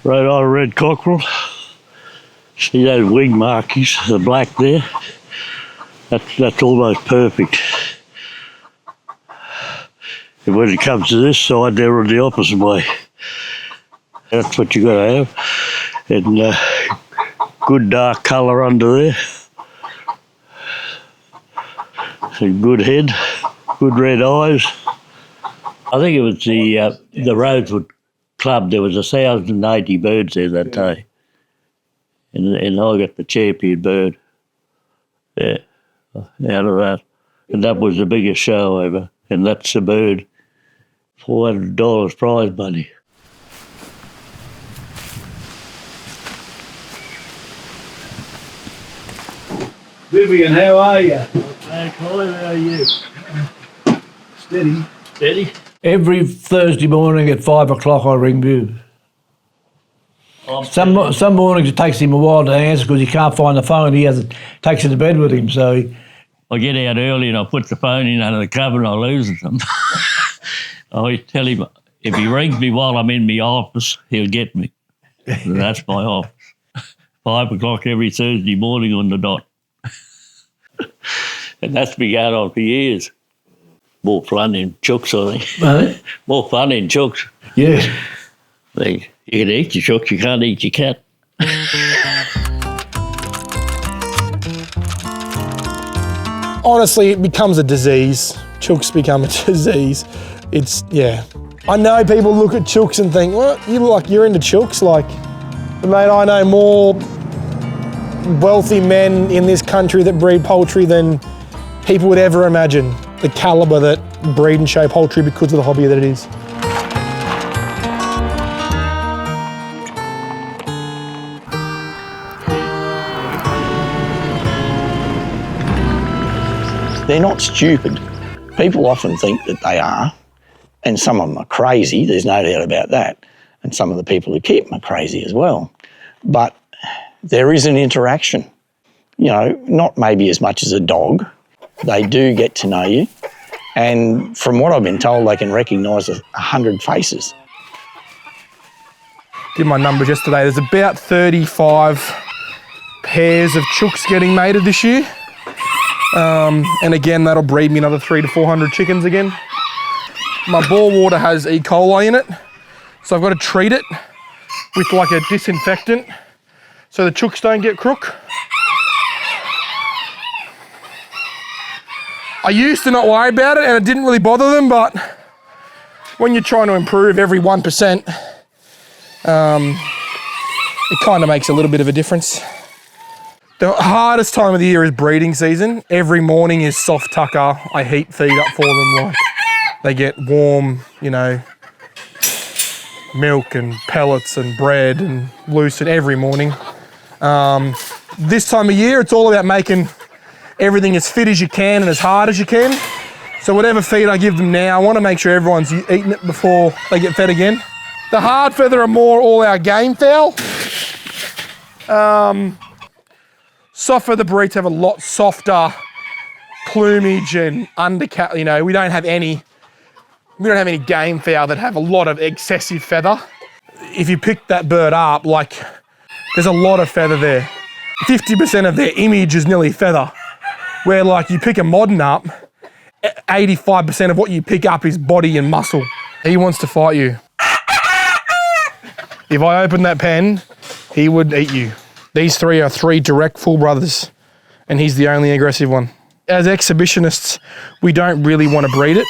Right on red cockerel. See those wing markings, the black there? That's almost perfect. And when it comes to this side, they're on the opposite way. That's what you got to have. And good dark colour under there. And good head, good red eyes. I think it was the Rosewood Club. There was 1,080 birds there that day. And I got the champion bird. Yeah, out of that. And that was the biggest show ever. And that's the bird. $400 prize money. Vivian, how are you? Hey, Colin, how are you? Steady. Steady? Every Thursday morning at 5 o'clock I ring Viv. Some mornings it takes him a while to answer because he can't find the phone. Takes it to bed with him, so... I get out early and I put the phone in under the cover and I lose it. I tell him, if he rings me while I'm in my office, he'll get me. And that's my office. 5 o'clock every Thursday morning on the dot. And that's been going on for years. More fun in chooks, I think. Huh? More fun in chooks. Yes. You can eat your chooks, you can't eat your cat. Honestly, it becomes a disease. Chooks become a disease. Yeah. I know people look at chooks and think, well, you're into chooks? Mate, I know more wealthy men in this country that breed poultry than people would ever imagine. The calibre that breed and show poultry because of the hobby that it is. They're not stupid. People often think that they are, and some of them are crazy, there's no doubt about that. And some of the people who keep them are crazy as well. But there is an interaction. Not maybe as much as a dog. They do get to know you. And from what I've been told, they can recognise 100 faces. Did my numbers yesterday. There's about 35 pairs of chooks getting mated this year. And again, that'll breed me another 300 to 400 chickens again. My bore water has E. coli in it, so I've got to treat it with a disinfectant so the chooks don't get crook. I used to not worry about it and it didn't really bother them, but when you're trying to improve every 1%, it kind of makes a little bit of a difference. The hardest time of the year is breeding season. Every morning is soft tucker. I heat feed up for them. They get warm, milk and pellets and bread and lucid every morning. This time of year, it's all about making everything as fit as you can and as hard as you can. So whatever feed I give them now, I want to make sure everyone's eating it before they get fed again. The hard feather are more all our game fowl. Soft feather breeds have a lot softer plumage and undercat. We don't have any game fowl that have a lot of excessive feather. If you pick that bird up, there's a lot of feather there. 50% of their image is nearly feather. Where you pick a modern up, 85% of what you pick up is body and muscle. He wants to fight you. If I opened that pen, he would eat you. These three are three direct full brothers, and he's the only aggressive one. As exhibitionists, we don't really want to breed it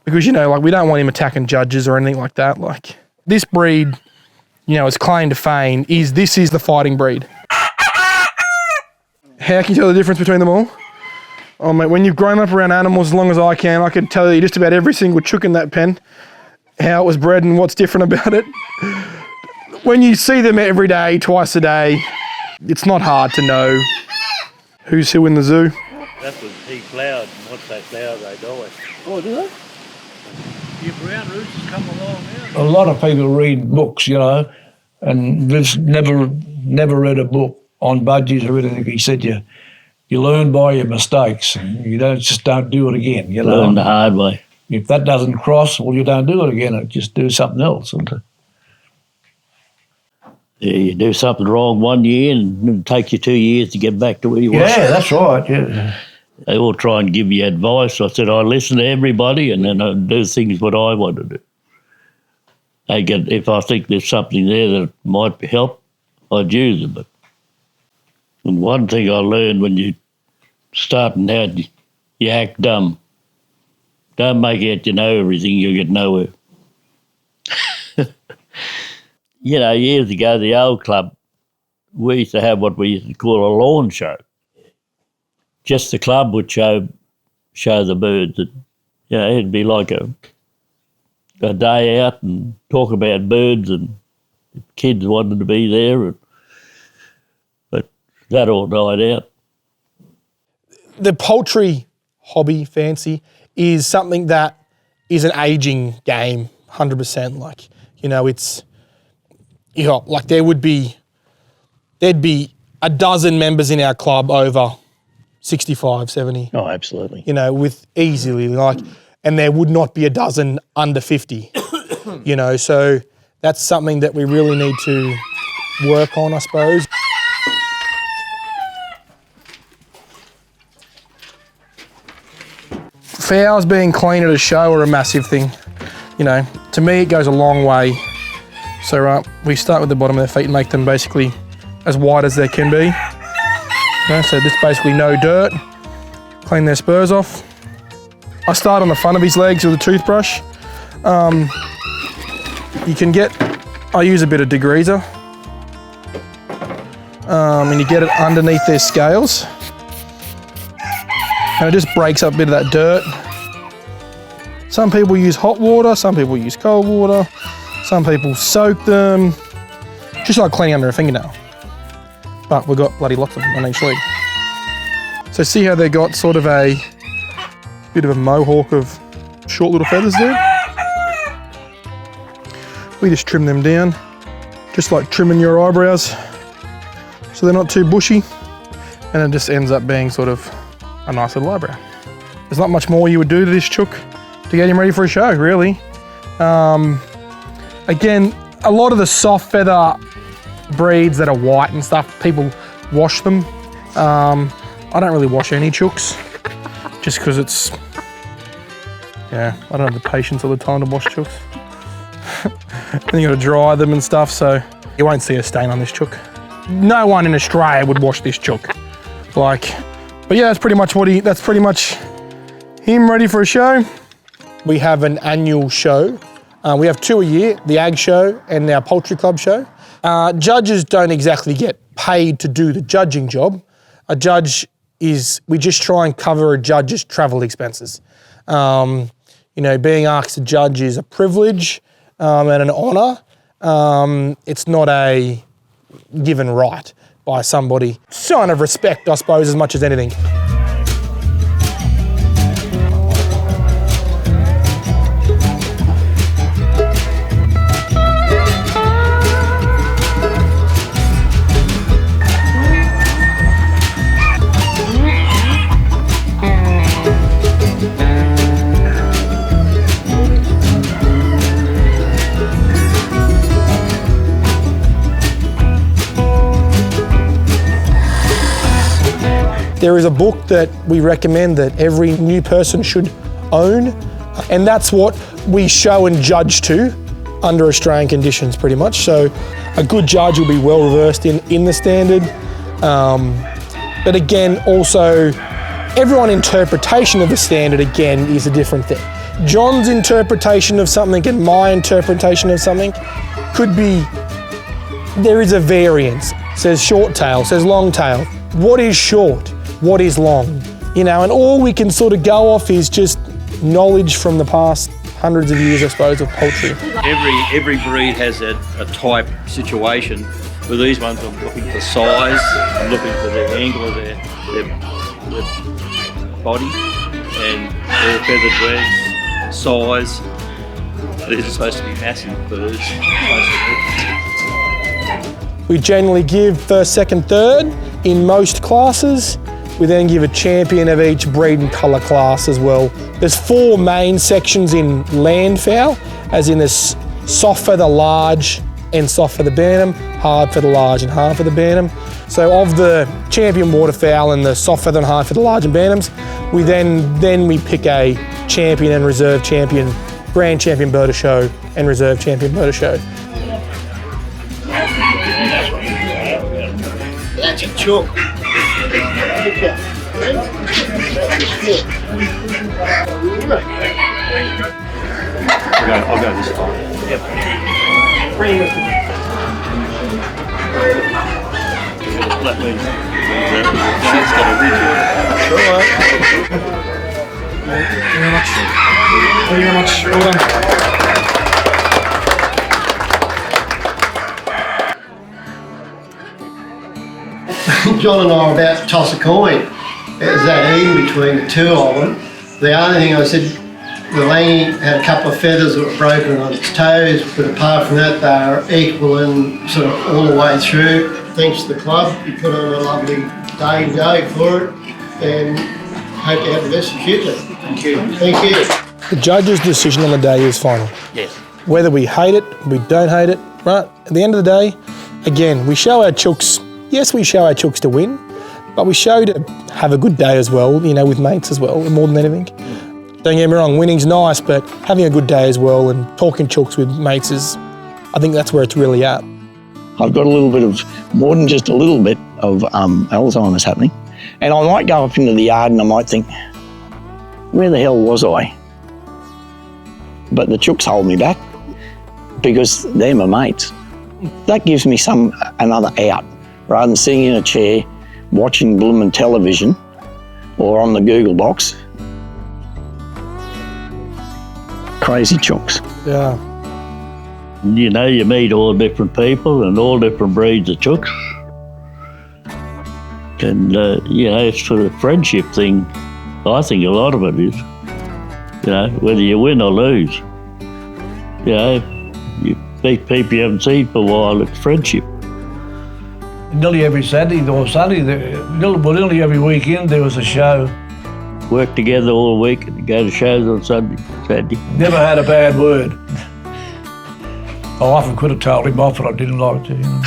because, we don't want him attacking judges or anything like that. This breed, its claim to fame is this is the fighting breed. How can you tell the difference between them all? Oh, mate, when you've grown up around animals as long as I can tell you just about every single chook in that pen, how it was bred and what's different about it. When you see them every day, twice a day, it's not hard to know who's who in the zoo. That was he flowered, and once they flower, they die. Oh, do they? Your brown roosters come along now. A lot of people read books, and Viv's never read a book on budgies or anything. He said you learn by your mistakes. You don't do it again. Learn the hard way. If that doesn't cross, well, you don't do it again. Just do something else. You do something wrong one year and it'll take you 2 years to get back to where you were. Yeah, that's right. Yeah. They all try and give you advice. I said, I listen to everybody and then I do things what I want to do. If I think there's something there that might help, I'd use it. And one thing I learned when you starting out, you act dumb. Don't make out you know everything, you'll get nowhere. You know, years ago, the old club, we used to have what we used to call a lawn show. Just the club would show the birds. And, you know, it'd be like a day out and talk about birds, and kids wanted to be there. But that all died out. The poultry hobby, fancy, is something that is an aging game, 100%. Like, you know, it's, you know, like there'd be a dozen members in our club over 65, 70. Oh, absolutely. You know, with easily, like, and there would not be a dozen under 50, you know, so that's something that we really need to work on, I suppose. Fowls being clean at a show are a massive thing. You know, to me it goes a long way. So we start with the bottom of their feet and make them basically as wide as they can be. You know, so this basically no dirt. Clean their spurs off. I start on the front of his legs with a toothbrush. You can get, I use a bit of degreaser. And you get it underneath their scales. And it just breaks up a bit of that dirt. Some people use hot water, some people use cold water, some people soak them, just like cleaning under a fingernail. But we've got bloody lots of them on each leg. So see how they got sort of a bit of a mohawk of short little feathers there? We just trim them down, just like trimming your eyebrows, so they're not too bushy, and it just ends up being sort of a nice little eyebrow. There's not much more you would do to this chook to get him ready for a show, really. Again, a lot of the soft feather breeds that are white and stuff, people wash them. I don't really wash any chooks, just because it's, yeah, I don't have the patience or the time to wash chooks. Then you gotta dry them and stuff, so you won't see a stain on this chook. No one in Australia would wash this chook. Like, but yeah, that's pretty much him ready for a show. We have an annual show. We have 2 a year, the Ag Show and our Poultry Club show. Judges don't exactly get paid to do the judging job. A judge we just try and cover a judge's travel expenses. You know, being asked to judge is a privilege and an honour. It's not a given right by somebody. Sign of respect, I suppose, as much as anything. There is a book that we recommend that every new person should own, and that's what we show and judge to under Australian conditions pretty much. So a good judge will be well reversed in the standard. But again, also everyone's interpretation of the standard again is a different thing. John's interpretation of something and my interpretation of something could be, there is a variance. Says short tail, says long tail. What is short? What is long? You know, and all we can sort of go off is just knowledge from the past hundreds of years, I suppose, of poultry. Every breed has a type situation. With these ones, I'm looking for size, I'm looking for the angle of their body, and all feathered legs, size. These are supposed to be massive birds. We generally give first, second, third in most classes. We then give a champion of each breed and colour class as well. There's 4 main sections in land fowl, as in this soft feather, large, and soft for the Bantam, hard for the large and hard for the Bantam. So of the champion waterfowl and the soft feather and hard for the large and Bantams, we then we pick a champion and reserve champion, grand champion birder show and reserve champion birder show. That's a chook. I'll go this time. Flat wing. That's got a ridge on it. All right. Thank you very much. Thank you very much. Well done. John and I were about to toss a coin. It was that even between the two of them. The only thing I said, the Langy had a couple of feathers that were broken on its toes, but apart from that, they were equal and sort of all the way through. Thanks to the club, you put on a lovely day and go for it, and hope you have the best in the future. Thank you. Thank you. The judge's decision on the day is final. Yes. Whether we hate it, we don't hate it, right? At the end of the day, again, we show our chooks, yes, we show our chooks to win, but we show to have a good day as well, you know, with mates as well, more than anything. Don't get me wrong, winning's nice, but having a good day as well and talking chooks with mates is, I think that's where it's really at. I've got a little bit of, more than just a little bit of Alzheimer's happening. And I might go up into the yard and I might think, where the hell was I? But the chooks hold me back because they're my mates. That gives me another out, rather than sitting in a chair, watching blooming television or on the Google box. Crazy chooks. Yeah. You know, you meet all different people and all different breeds of chooks. And, you know, it's for the friendship thing. I think a lot of it is. You know, whether you win or lose. You know, you meet people you haven't seen for a while, it's friendship. Nearly every Saturday or Sunday, nearly every weekend there was a show. Work together all week and go to shows on Saturday. Never had a bad word. I often could have told him off, but I didn't like to. You know.